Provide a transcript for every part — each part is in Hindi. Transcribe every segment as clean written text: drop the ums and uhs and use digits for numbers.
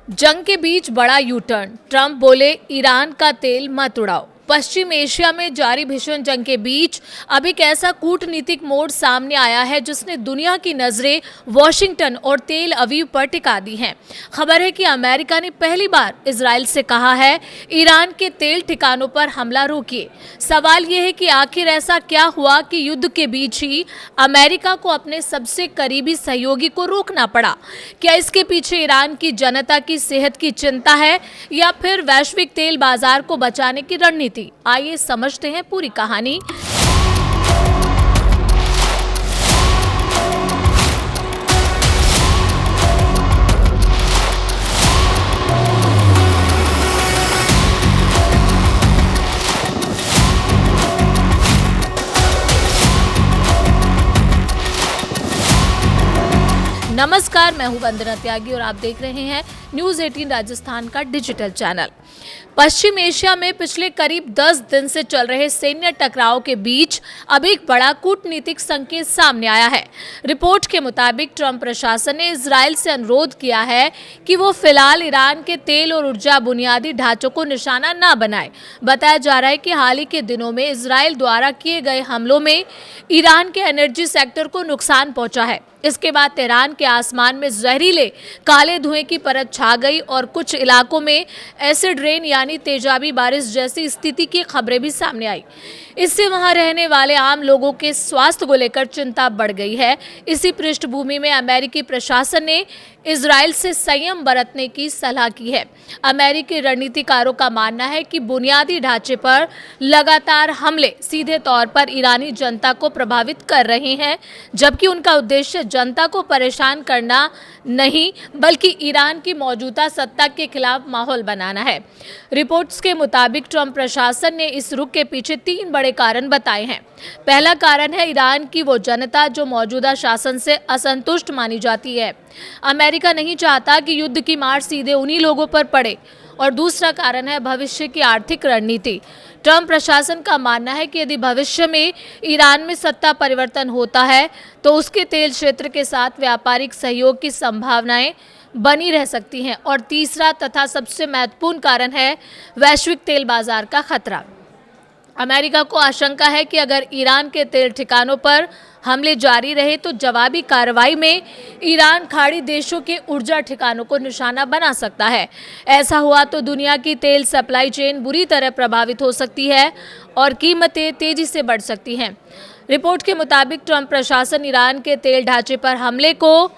जंग के बीच बड़ा यू टर्न, ट्रंप बोले ईरान का तेल मत उड़ाओ। पश्चिम एशिया में जारी भीषण जंग के बीच अब एक ऐसा कूटनीतिक मोड़ सामने आया है जिसने दुनिया की नजरें वॉशिंगटन और तेल अवीव पर टिका दी हैं। खबर है कि अमेरिका ने पहली बार इजराइल से कहा है ईरान के तेल ठिकानों पर हमला रोकिए। सवाल यह है कि आखिर ऐसा क्या हुआ कि युद्ध के बीच ही अमेरिका को अपने सबसे करीबी सहयोगी को रोकना पड़ा। क्या इसके पीछे ईरान की जनता की सेहत की चिंता है या फिर वैश्विक तेल बाजार को बचाने की रणनीति? आइए समझते हैं पूरी कहानी। नमस्कार, मैं हूं वंदना त्यागी और आप देख रहे हैं न्यूज़ 18 राजस्थान का डिजिटल चैनल। पश्चिम एशिया में पिछले करीब 10 दिन से चल रहे सैन्य टकराव के बीच अब एक बड़ा कूटनीतिक संकेत सामने आया है। रिपोर्ट के मुताबिक ट्रंप प्रशासन ने इजराइल से अनुरोध किया है कि वो फिलहाल ईरान के तेल और ऊर्जा बुनियादी ढांचों को निशाना न बनाए। बताया जा रहा है कि हाल ही के दिनों में इजराइल द्वारा किए गए हमलों में ईरान के एनर्जी सेक्टर को नुकसान पहुंचा है। इसके बाद तेहरान के आसमान में जहरीले काले धुएं की परत छा गई और कुछ इलाकों में एसिड रेन यानी तेजाबी बारिश जैसी स्थिति की खबरें भी सामने आई। इससे वहां रहने वाले आम लोगों के स्वास्थ्य को लेकर चिंता बढ़ गई है। इसी पृष्ठभूमि में अमेरिकी प्रशासन ने इजराइल से संयम बरतने की सलाह की है। अमेरिकी रणनीतिकारों का मानना है कि बुनियादी ढांचे पर लगातार हमले सीधे तौर पर ईरानी जनता को प्रभावित कर रहे हैं, जबकि उनका उद्देश्य जनता को परेशान करना नहीं बल्कि ईरान की मौजूदा सत्ता के खिलाफ माहौल बनाना है। रिपोर्ट्स के मुताबिक ट्रंप प्रशासन ने इस रुख के पीछे 3 बड़े कारण बताए हैं। पहला कारण है ईरान की वो जनता जो मौजूदा शासन से असंतुष्ट मानी जाती है। अमेरिका नहीं चाहता कि युद्ध की मार सीधे उन्हीं लोगों पर पड़े। और दूसरा कारण है भविष्य की आर्थिक रणनीति। ट्रंप प्रशासन का मानना है कि यदि भविष्य में ईरान में सत्ता परिवर्तन होता है तो उसके तेल क्षेत्र के साथ व्यापारिक सहयोग की संभावनाएं बनी रह सकती हैं। और तीसरा तथा सबसे महत्वपूर्ण कारण है वैश्विक तेल बाजार का खतरा। अमेरिका को आशंका है कि अगर ईरान के तेल ठिकानों पर हमले जारी रहे तो जवाबी कार्रवाई में ईरान खाड़ी देशों के ऊर्जा ठिकानों को निशाना बना सकता है। ऐसा हुआ तो दुनिया की तेल सप्लाई चेन बुरी तरह प्रभावित हो सकती है और कीमतें तेजी से बढ़ सकती हैं। रिपोर्ट के मुताबिक ट्रंप प्रशासन ईरान के तेल ढांचे पर हमले को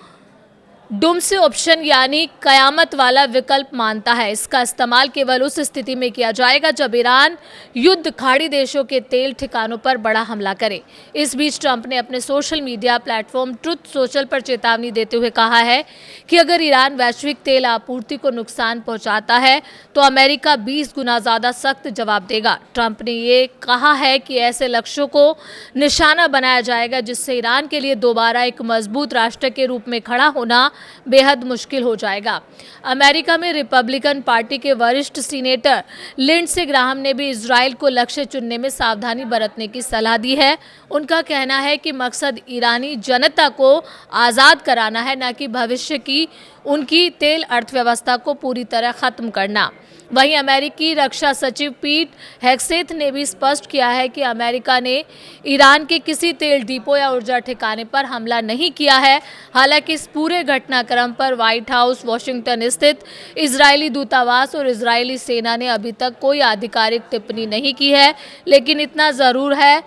डूम्सडे ऑप्शन यानी कयामत वाला विकल्प मानता है। इसका इस्तेमाल केवल उस स्थिति में किया जाएगा जब ईरान युद्ध खाड़ी देशों के तेल ठिकानों पर बड़ा हमला करे। इस बीच ट्रंप ने अपने social media platform truth social पर चेतावनी देते हुए कहा है कि अगर ईरान वैश्विक तेल आपूर्ति को नुकसान पहुंचाता है तो अमेरिका 20 गुना ज़्यादा सख्त जवाब देगा। ट्रंप ने ये कहा है कि ऐसे लक्ष्यों को निशाना बनाया जाएगा जिससे ईरान के लिए दोबारा एक मजबूत राष्ट्र के रूप में खड़ा होना बेहद मुश्किल हो जाएगा। अमेरिका में रिपब्लिकन पार्टी के वरिष्ठ सीनेटर लिंडसे ग्राहम ने भी इजराइल को लक्ष्य चुनने में सावधानी बरतने की सलाह दी है। उनका कहना है कि मकसद ईरानी जनता को आज़ाद कराना है, न कि भविष्य की उनकी तेल अर्थव्यवस्था को पूरी तरह खत्म करना। वहीं अमेरिकी रक्षा सचिव पीट हेग्सेथ ने भी स्पष्ट किया है कि अमेरिका ने ईरान के किसी तेल डिपो या ऊर्जा ठिकाने पर हमला नहीं किया है। हालांकि इस पूरे घटनाक्रम पर व्हाइट हाउस, वाशिंगटन स्थित इजरायली दूतावास और इजरायली सेना ने अभी तक कोई आधिकारिक टिप्पणी नहीं की है। लेकिन इतना ज़रूर है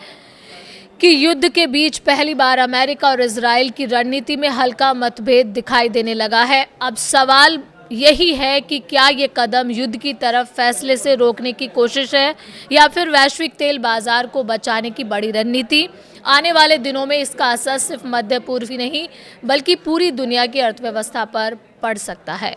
कि युद्ध के बीच पहली बार अमेरिका और इजराइल की रणनीति में हल्का मतभेद दिखाई देने लगा है। अब सवाल यही है कि क्या ये कदम युद्ध की तरफ फैसले से रोकने की कोशिश है या फिर वैश्विक तेल बाजार को बचाने की बड़ी रणनीति। आने वाले दिनों में इसका असर सिर्फ मध्य पूर्व ही नहीं बल्कि पूरी दुनिया की अर्थव्यवस्था पर पड़ सकता है।